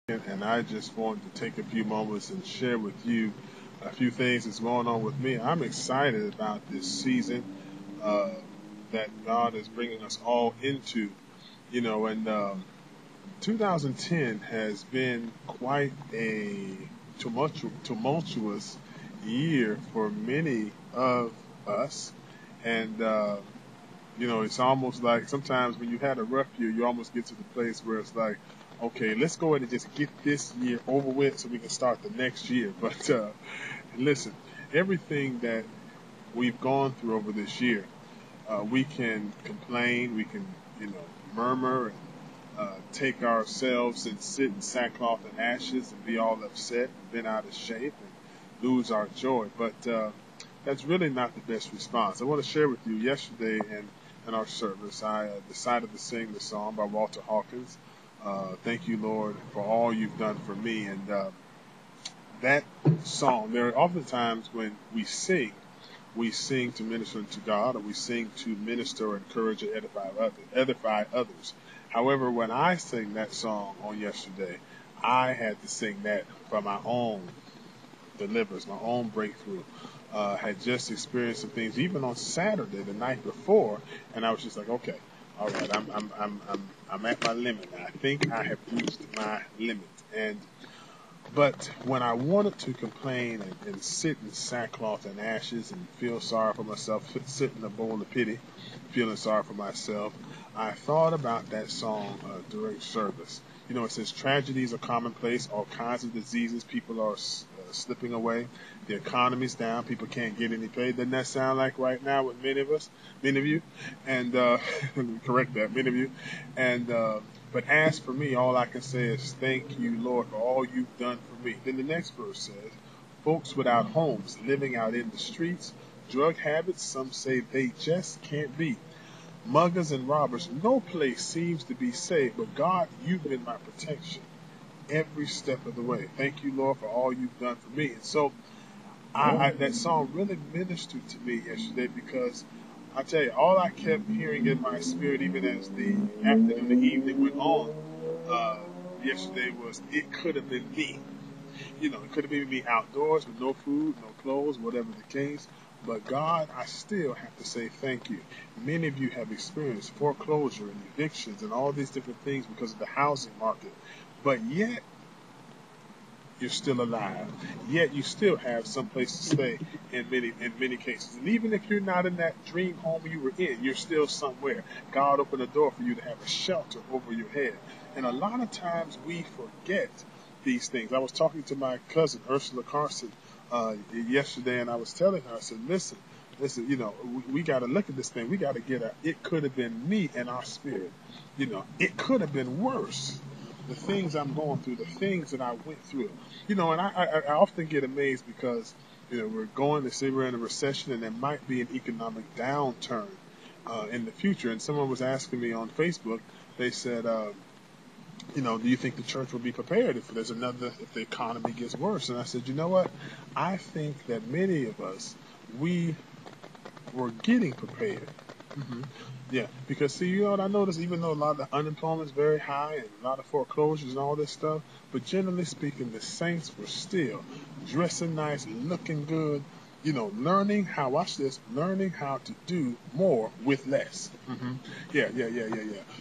And I just wanted to take a few moments and share with you a few things that's going on with me. I'm excited about this season uh, that God is bringing us all into. And 2010 has been quite a tumultuous year for many of us. And it's almost like sometimes when you had a rough year, you almost get to the place where it's like, okay, let's go ahead and just get this year over with so we can start the next year. But listen, everything that we've gone through over this year, we can complain, we can, murmur and take ourselves and sit in sackcloth and ashes and be all upset and bent out of shape and lose our joy. But that's really not the best response. I want to share with you yesterday in our service, I decided to sing the song by Walter Hawkins. Thank you, Lord, for all you've done for me. And that song, there are oftentimes when we sing to minister to God, or we sing to minister, or encourage, or edify others. However, when I sang that song on yesterday, I had to sing that for my own deliverance, my own breakthrough. Had just experienced some things, even on Saturday, the night before, and I was just like, okay, all right, I'm at my limit now. I think I have reached my limit. But when I wanted to complain and sit in sackcloth and ashes and feel sorry for myself, sit in a bowl of pity, feeling sorry for myself, I thought about that song during service. It says tragedies are commonplace, all kinds of diseases, people are slipping away, the economy's down, people can't get any pay. Doesn't that sound like right now with many of you? And correct that, many of you. And but as for me, all I can say is thank you, Lord, for all you've done for me. Then the next verse says, folks without homes, living out in the streets, drug habits, some say they just can't beat. Muggers and robbers, no place seems to be safe, but God, you've been my protection every step of the way. Thank you, Lord, for all you've done for me. And so that song really ministered to me yesterday because I tell you, all I kept hearing in my spirit, even as the afternoon, the evening went on, yesterday was, it could have been me. It could have been me outdoors with no food, no clothes, whatever the case. But God, I still have to say thank you. Many of you have experienced foreclosure and evictions and all these different things because of the housing market. But yet, you're still alive. Yet you still have some place to stay in many cases. And even if you're not in that dream home you were in, you're still somewhere. God opened a door for you to have a shelter over your head. And a lot of times we forget these things. I was talking to my cousin, Ursula Carson, yesterday, and I was telling her, I said, listen, we got to look at this thing. We got to it could have been me in our spirit. It could have been worse. The things I'm going through, the things that I went through. And I often get amazed because, we're going to say we're in a recession and there might be an economic downturn in the future. And someone was asking me on Facebook, they said, do you think the church will be prepared if the economy gets worse? And I said, you know what? I think that many of us, we were getting prepared. Mm-hmm. Yeah, because see, what I noticed, even though a lot of the unemployment is very high and a lot of foreclosures and all this stuff, but generally speaking, the saints were still dressing nice, looking good, learning how to do more with less. Mm-hmm. Yeah.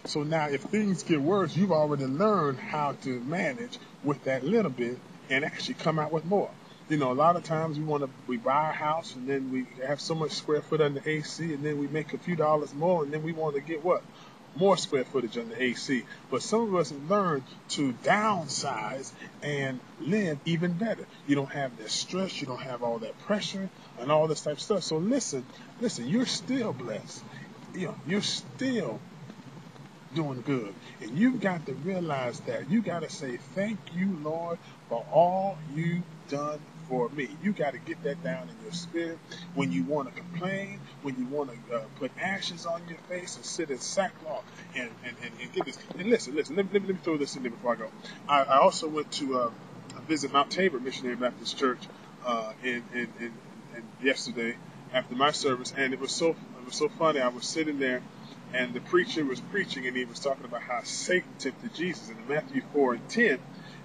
So now if things get worse, you've already learned how to manage with that little bit and actually come out with more. A lot of times we buy a house and then we have so much square foot under AC and then we make a few dollars more and then we want to get what? More square footage under AC. But some of us have learned to downsize and live even better. You don't have that stress, you don't have all that pressure and all this type of stuff. So listen, you're still blessed. You're still doing good. And you've got to realize that. You got to say, thank you, Lord, for all you've done for me. You got to get that down in your spirit when you want to complain, when you want to put ashes on your face and sit in sackcloth and get this. And listen, let me throw this in there before I go. I also went to visit Mount Tabor Missionary Baptist Church in yesterday after my service, and it was so funny. I was sitting there, and the preacher was preaching, and he was talking about how Satan tempted Jesus. And in Matthew 4:10,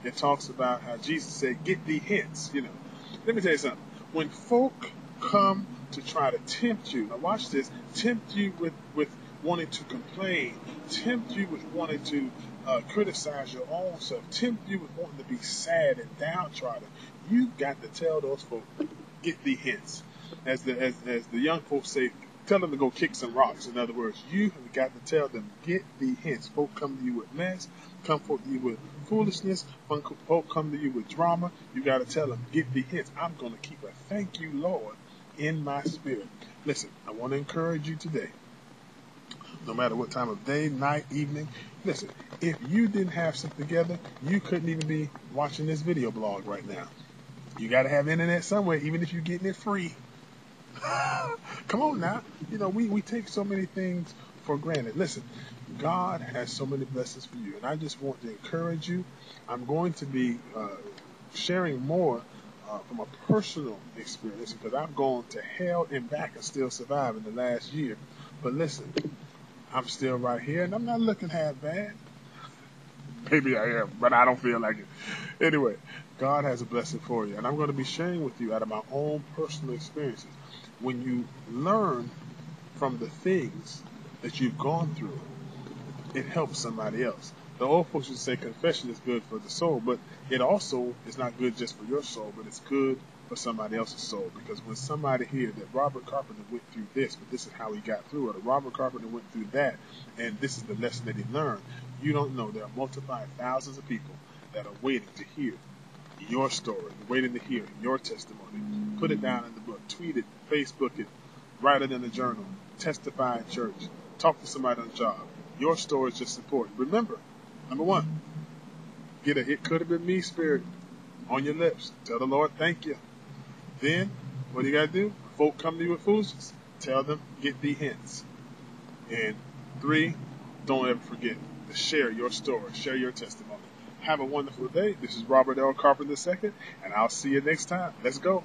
it talks about how Jesus said, get thee hence, Let me tell you something. When folk come to try to tempt you, now watch this, tempt you with wanting to complain, tempt you with wanting to criticize your own self, tempt you with wanting to be sad and downtrodden, you got to tell those folk, get thee hence. As the young folks say, tell them to go kick some rocks. In other words, you have got to tell them, get thee hence. Folk come to you with mess, come folk to you with foolishness, folk come to you with drama. You got to tell them, get thee hence. I'm going to keep a thank you, Lord, in my spirit. Listen, I want to encourage you today, no matter what time of day, night, evening. Listen, if you didn't have something together, you couldn't even be watching this video blog right now. You got to have internet somewhere, even if you're getting it free. Come on now. We take so many things for granted. Listen, God has so many blessings for you, and I just want to encourage you. I'm going to be sharing more from a personal experience, because I've gone to hell and back and still survived in the last year. But listen, I'm still right here, and I'm not looking half bad. Maybe I am, but I don't feel like it. Anyway, God has a blessing for you, and I'm going to be sharing with you out of my own personal experiences. When you learn from the things that you've gone through, it helps somebody else. The old folks would say confession is good for the soul, but it also is not good just for your soul, but it's good for somebody else's soul. Because when somebody hears that Robert Carpenter went through this, but this is how he got through it, or Robert Carpenter went through that, and this is the lesson that he learned, you don't know there are multiplied thousands of people that are waiting to hear your story, waiting to hear your testimony. Put it down in the book, tweet it, Facebook it, write it in a journal, testify in church, talk to somebody on the job. Your story is just important. Remember, number one, get a "it could have been me" spirit on your lips. Tell the Lord thank you. Then, what do you got to do? Folk come to you with foolishness. Tell them, get thee hence. And 3, don't ever forget to share your story, share your testimony. Have a wonderful day. This is Robert L. Carpenter II, and I'll see you next time. Let's go.